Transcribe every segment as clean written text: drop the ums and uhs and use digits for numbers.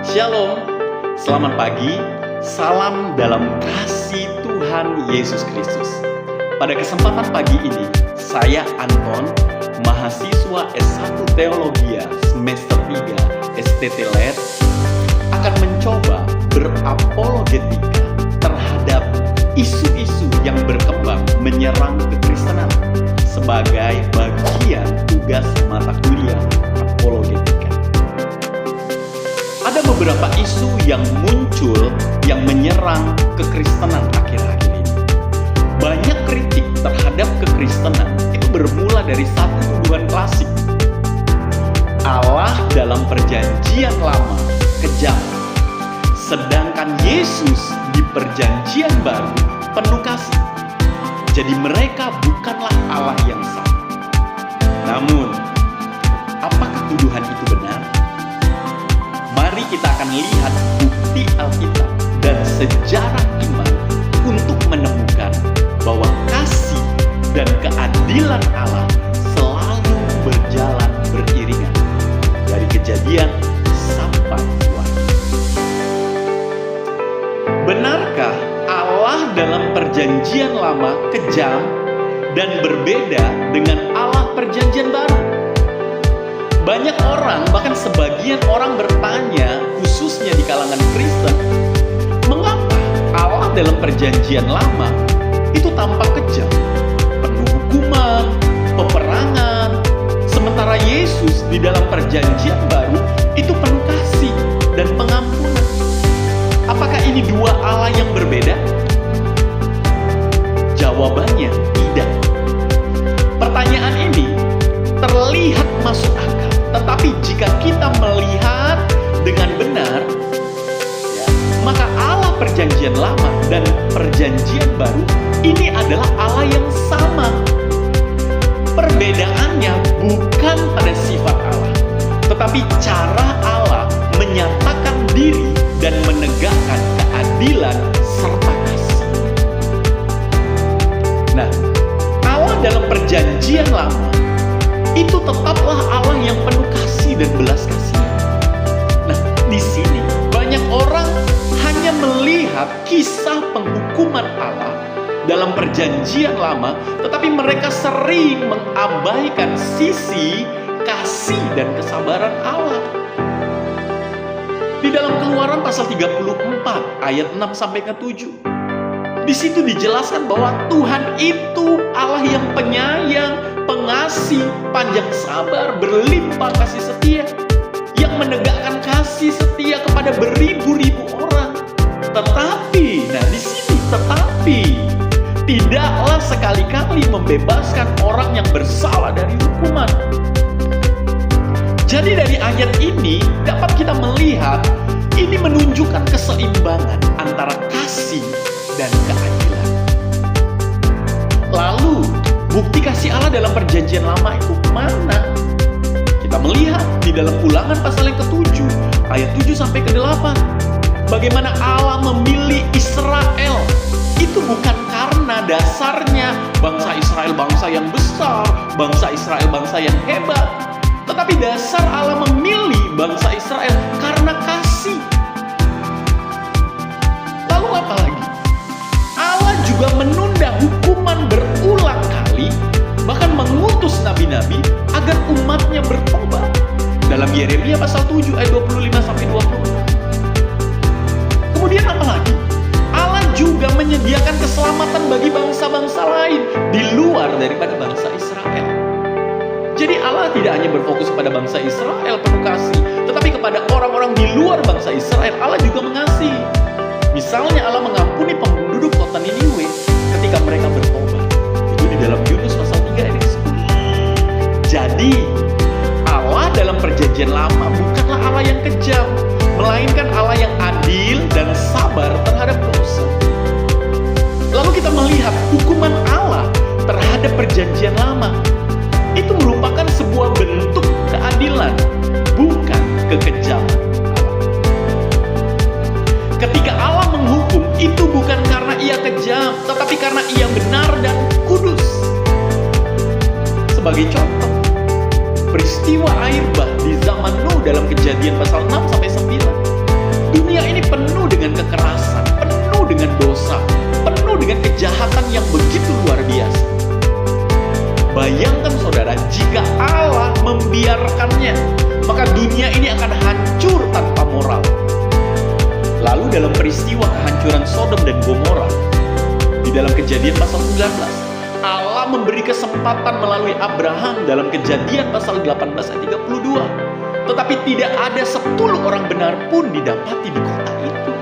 Shalom, selamat pagi, salam dalam kasih Tuhan Yesus Kristus. Pada kesempatan pagi ini, saya Anton, mahasiswa S1 Teologia semester 3 STT LED, akan mencoba berapologetika terhadap isu-isu yang berkembang menyerang kekristenan sebagai bagian tugas mata kuliah apologetika. Ada beberapa isu yang muncul yang menyerang kekristenan akhir-akhir ini. Banyak kritik terhadap kekristenan itu bermula dari satu tuduhan klasik. Allah dalam perjanjian lama kejam, sedangkan Yesus di perjanjian baru penuh kasih. Jadi mereka bukanlah Allah yang sama. Namun, apakah tuduhan itu benar? Mari kita akan lihat bukti Alkitab dan sejarah iman untuk menemukan bahwa kasih dan keadilan Allah selalu berjalan beriringan dari Kejadian sampai Wahyu. Benarkah Allah dalam perjanjian lama kejam dan berbeda dengan Allah perjanjian baru? Banyak orang, bahkan sebagian orang bertanya, khususnya di kalangan Kristen, mengapa Allah dalam perjanjian lama itu tampak kejam, penuh hukuman, peperangan, sementara Yesus di dalam perjanjian baru itu penuh kasih dan pengampunan. Apakah ini dua Allah yang berbeda? Jawabannya tidak. Pertanyaan ini terlihat masuk akal. Tetapi jika kita melihat dengan benar, maka Allah perjanjian lama dan perjanjian baru ini adalah Allah yang sama. Perbedaannya bukan pada sifat Allah, tetapi cara Allah menyatakan diri dan menegakkan keadilan serta kasih. Nah, Allah dalam perjanjian lama itu tetaplah Allah yang penuh kasih dan belas kasih. Nah, di sini banyak orang hanya melihat kisah penghukuman Allah dalam perjanjian lama, tetapi mereka sering mengabaikan sisi kasih dan kesabaran Allah. Di dalam Keluaran pasal 34 ayat 6 sampai ke 7. Di situ dijelaskan bahwa Tuhan itu Allah yang penyayang, pengasih, panjang sabar, berlimpah kasih setia, yang menegakkan kasih setia kepada beribu-ribu orang. Tetapi, nah di sini tetapi tidaklah sekali-kali membebaskan orang yang bersalah dari hukuman. Jadi dari ayat ini dapat kita melihat ini menunjukkan keseimbangan antara kasih dan keadilan. Lalu, bukti kasih Allah dalam perjanjian lama itu mana? Kita melihat di dalam Ulangan pasal yang ke-7, ayat 7 sampai ke-8. Bagaimana Allah memilih Israel. Itu bukan karena dasarnya bangsa Israel bangsa yang besar, bangsa Israel bangsa yang hebat. Tetapi dasar Allah memilih bangsa Israel karena kasih. Lalu apa lagi? Allah juga menunda hukuman berulang kali, bahkan mengutus nabi-nabi agar umatnya bertobat. Dalam Yeremia pasal 7 ayat 25 sampai 26. Kemudian apa lagi? Allah juga menyediakan keselamatan bagi bangsa-bangsa lain di luar daripada bangsa Israel. Jadi Allah tidak hanya berfokus pada bangsa Israel penuh kasih, tetapi kepada orang-orang di luar bangsa Israel Allah juga mengasihi. Misalnya Allah mengampuni penduduk kota Niniwe ketika mereka bertobat. Itu di dalam Yunus pasal 3 ayat 10. Jadi Allah dalam perjanjian lama bukanlah Allah yang kejam, melainkan Allah yang adil dan sabar terhadap dosa. Lalu kita melihat hukuman Allah terhadap perjanjian lama itu merupakan sebuah bentuk keadilan, bukan kekejaman. Ketika Allah menghukum, itu bukan karena ia kejam, tetapi karena ia benar dan kudus. Sebagai contoh, peristiwa air bah di zaman Nuh dalam Kejadian pasal 6 sampai 9 kejahatan yang begitu luar biasa. Bayangkan saudara, jika Allah membiarkannya, maka dunia ini akan hancur tanpa moral. Lalu dalam peristiwa kehancuran Sodom dan Gomora, di dalam Kejadian pasal 19, Allah memberi kesempatan melalui Abraham dalam Kejadian pasal 18 ayat 32. Tetapi tidak ada 10 orang benar pun didapati di kota itu.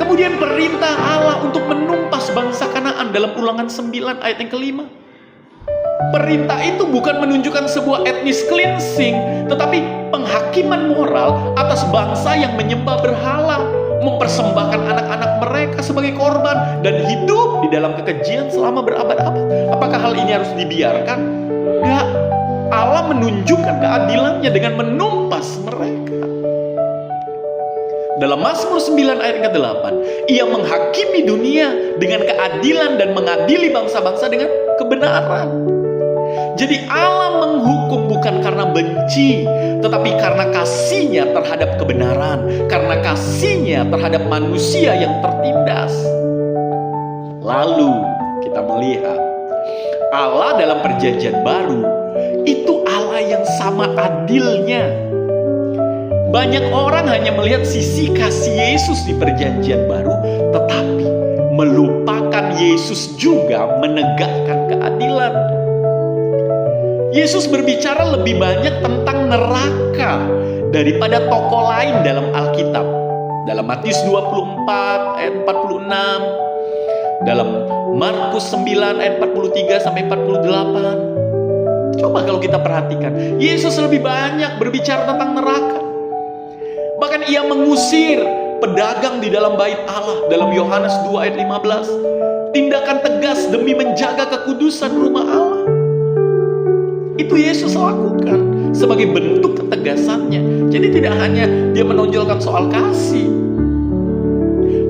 Kemudian perintah Allah untuk menumpas bangsa Kanaan dalam Ulangan 9 ayat yang kelima. Perintah itu bukan menunjukkan sebuah etnis cleansing, tetapi penghakiman moral atas bangsa yang menyembah berhala, mempersembahkan anak-anak mereka sebagai korban, dan hidup di dalam kekejian selama berabad-abad. Apakah hal ini harus dibiarkan? Enggak. Allah menunjukkan keadilannya dengan menumpas mereka. Dalam Mazmur 9 ayat ke-8, Ia menghakimi dunia dengan keadilan dan mengadili bangsa-bangsa dengan kebenaran. Jadi Allah menghukum bukan karena benci, tetapi karena kasih-Nya terhadap kebenaran, karena kasih-Nya terhadap manusia yang tertindas. Lalu kita melihat Allah dalam perjanjian baru itu Allah yang sama adilnya. Banyak orang hanya melihat sisi kasih Yesus di perjanjian baru, tetapi melupakan Yesus juga menegakkan keadilan. Yesus berbicara lebih banyak tentang neraka daripada tokoh lain dalam Alkitab. Dalam Matius 24 ayat 46, dalam Markus 9 ayat 43 sampai 48. Coba kalau kita perhatikan, Yesus lebih banyak berbicara tentang neraka. Bahkan Ia mengusir pedagang di dalam bait Allah dalam Yohanes 2 ayat 15. Tindakan tegas demi menjaga kekudusan rumah Allah. Itu Yesus lakukan sebagai bentuk ketegasannya. Jadi tidak hanya Dia menonjolkan soal kasih.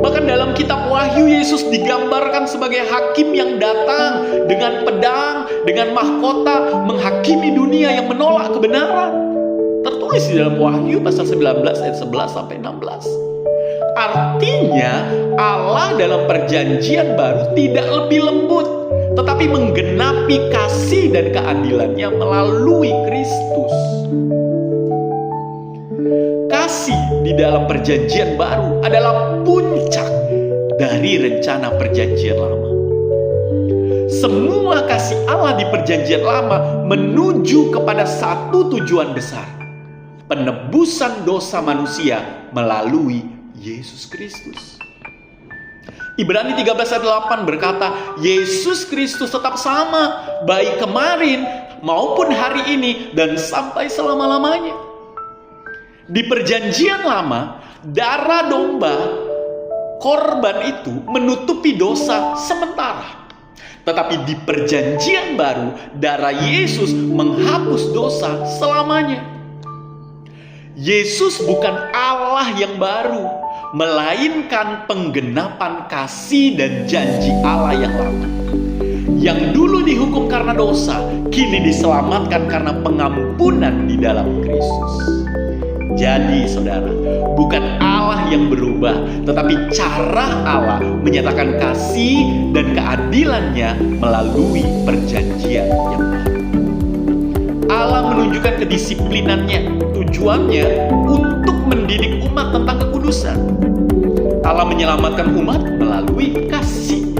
Bahkan dalam kitab Wahyu, Yesus digambarkan sebagai hakim yang datang dengan pedang, dengan mahkota, menghakimi dunia yang menolak kebenaran. Tertulis di dalam Wahyu pasal 19 ayat 11 sampai 16. Artinya Allah dalam perjanjian baru tidak lebih lembut, tetapi menggenapi kasih dan keadilannya melalui Kristus. Kasih di dalam perjanjian baru adalah puncak dari rencana perjanjian lama. Semua kasih Allah di perjanjian lama menuju kepada satu tujuan besar: penebusan dosa manusia melalui Yesus Kristus. Ibrani 13 ayat 8 berkata, Yesus Kristus tetap sama, baik kemarin maupun hari ini dan sampai selama-lamanya. Di perjanjian lama, darah domba korban itu menutupi dosa sementara. Tetapi di perjanjian baru, darah Yesus menghapus dosa selamanya. Yesus bukan Allah yang baru, melainkan penggenapan kasih dan janji Allah yang lama. Yang dulu dihukum karena dosa, kini diselamatkan karena pengampunan di dalam Kristus. Jadi saudara, bukan Allah yang berubah, tetapi cara Allah menyatakan kasih dan keadilannya melalui perjanjian yang baru. Allah menunjukkan kedisiplinannya, tujuannya untuk mendidik umat tentang kekudusan. Allah menyelamatkan umat melalui kasih.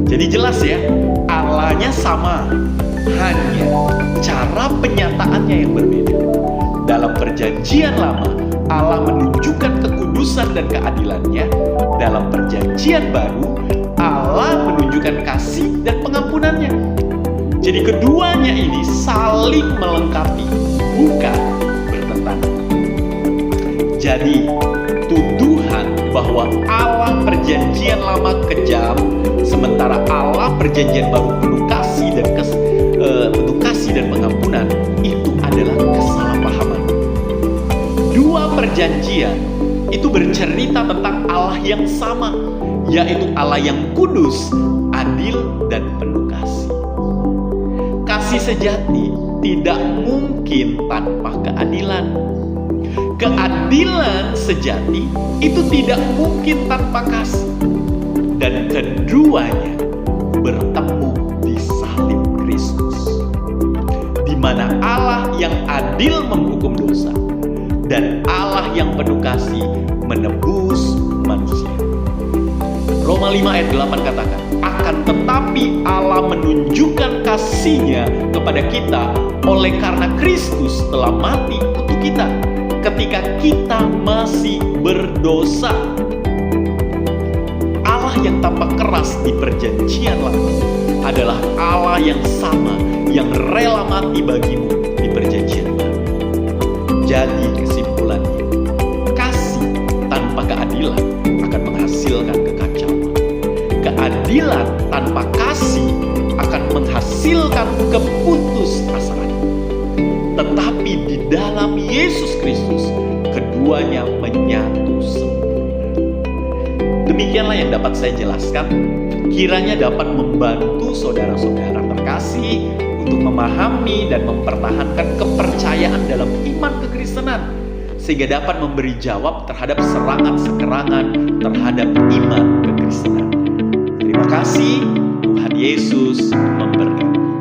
Jadi jelas ya, Allahnya sama, hanya cara penyataannya yang berbeda. Dalam perjanjian lama, Allah menunjukkan kekudusan dan keadilannya. Dalam perjanjian baru, Allah menunjukkan kasih dan pengampunannya. Jadi keduanya ini saling melengkapi, bukan bertentangan. Jadi tuduhan bahwa Allah perjanjian lama kejam, sementara Allah perjanjian baru penuh kasih dan pengampunan, itu adalah kesalahpahaman. Dua perjanjian itu bercerita tentang Allah yang sama, yaitu Allah yang kudus, adil, dan penuh kasih. Kasih sejati tidak mungkin tanpa keadilan. Keadilan sejati itu tidak mungkin tanpa kasih. dan keduanya bertemu di salib Kristus, di mana Allah yang adil menghukum dosa dan Allah yang penuh kasih menebus manusia. Roma 5 ayat 8 katakan, akan tetapi Allah menunjukkan kasih-Nya kepada kita oleh karena Kristus telah mati untuk kita ketika kita masih berdosa. Allah yang tampak keras di perjanjian lama adalah Allah yang sama yang rela mati bagimu di perjanjian baru. Jadi kesimpulannya, kasih tanpa keadilan akan menghasilkan kekacauan. Keadilan tanpa kasih akan menghasilkan keputusasaan. Tetapi di dalam Yesus Kristus, keduanya menyatu sempurna. Demikianlah yang dapat saya jelaskan. Kiranya dapat membantu saudara-saudara terkasih untuk memahami dan mempertahankan kepercayaan dalam iman kekristenan, sehingga dapat memberi jawab terhadap serangan-serangan terhadap iman kekristenan. Terima kasih, Tuhan Yesus memberkati.